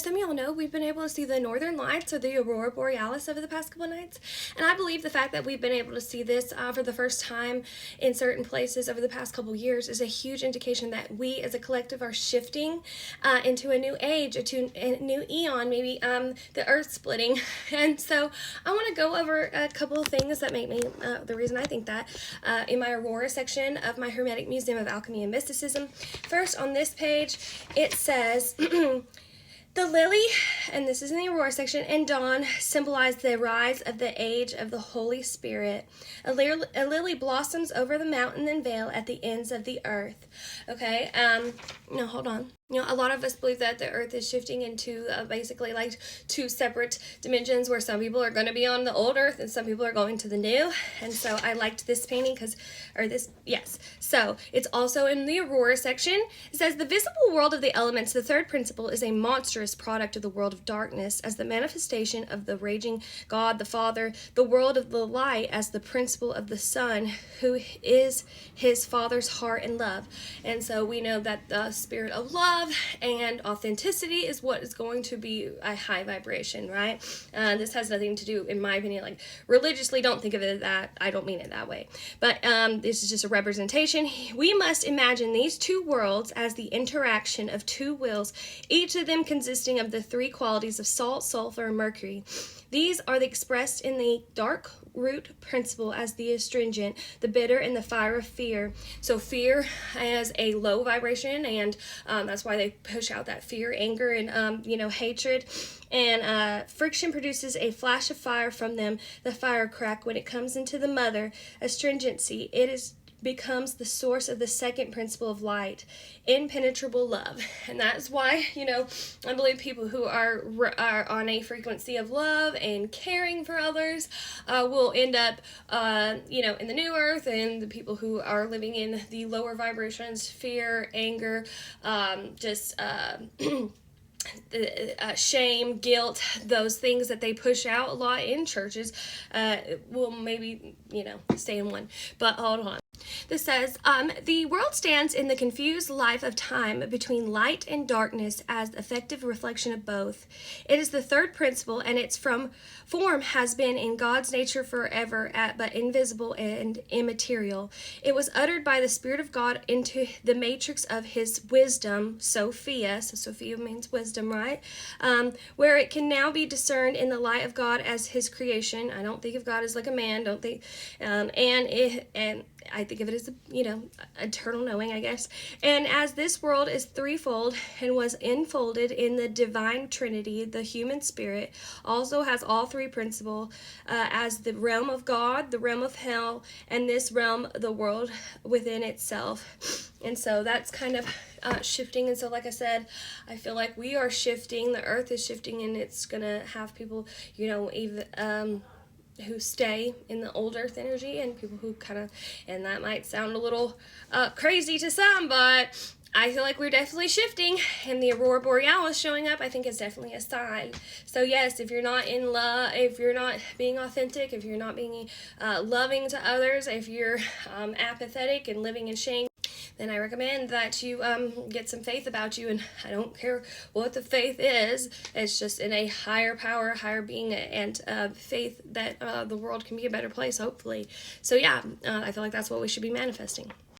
as some of y'all know, we've been able to see the northern lights or the aurora borealis over the past couple of nights. And I believe the fact that we've been able to see this for the first time in certain places over the past couple of years is a huge indication that we as a collective are shifting into a new age, into a new eon, maybe the earth splitting. And so I want to go over a couple of things that make me, the reason I think that, in my aurora section of my Hermetic Museum of Alchemy and Mysticism. First, on this page, it says, the lily, and this is in the aurora section, and dawn symbolize the rise of the age of the Holy Spirit. A lily blossoms over the mountain and vale at the ends of the earth. Okay, no, hold on. A lot of us believe that the earth is shifting into basically like two separate dimensions where some people are going to be on the old earth and some people are going to the new. And so I liked this painting so it's also in the aurora section. It says, the visible world of the elements, the third principle, is a monstrous product of the world of darkness as the manifestation of the raging God the Father, the world of the light as the principle of the Son, who is his Father's heart and love. And so we know that the spirit of love and authenticity is what is going to be a high vibration, right? This has nothing to do, in my opinion, like religiously, don't think of it as that. I don't mean it that way. But this is just a representation. We must imagine these two worlds as the interaction of two wills, each of them consisting of the three qualities of salt, sulfur, and mercury. These are expressed in the dark root principle as the astringent, the bitter, and the fire of fear. So fear has a low vibration, and that's why they push out that fear, anger, and hatred. And friction produces a flash of fire from them, the fire crack. When it comes into the mother, astringency, becomes the source of the second principle of light, impenetrable love. And that's why, I believe people who are on a frequency of love and caring for others will end up, in the new earth, and the people who are living in the lower vibrations, fear, anger, shame, guilt, those things that they push out a lot in churches, will maybe, stay in one. But hold on. This says, the world stands in the confused life of time between light and darkness as effective reflection of both. It is the third principle, and its form has been in God's nature forever, but invisible and immaterial. It was uttered by the Spirit of God into the matrix of his wisdom, Sophia, so Sophia means wisdom, right? Where it can now be discerned in the light of God as his creation. I don't think of God as like a man, and I think of it as eternal knowing, I guess. And as this world is threefold and was enfolded in the divine Trinity, the human spirit also has all three principles, as the realm of God, the realm of hell, and this realm, the world within itself. And so that's kind of shifting. And so, like I said, I feel like we are shifting. The earth is shifting, and it's gonna have people, even who stay in the old earth energy, and people who and that might sound a little crazy to some, but I feel like we're definitely shifting, and the aurora borealis showing up, I think, is definitely a sign. So yes, if you're not in love, if you're not being authentic, if you're not being loving to others, if you're apathetic and living in shame, then I recommend that you get some faith about you. And I don't care what the faith is, it's just in a higher power, higher being, and faith that the world can be a better place, hopefully. So yeah, I feel like that's what we should be manifesting.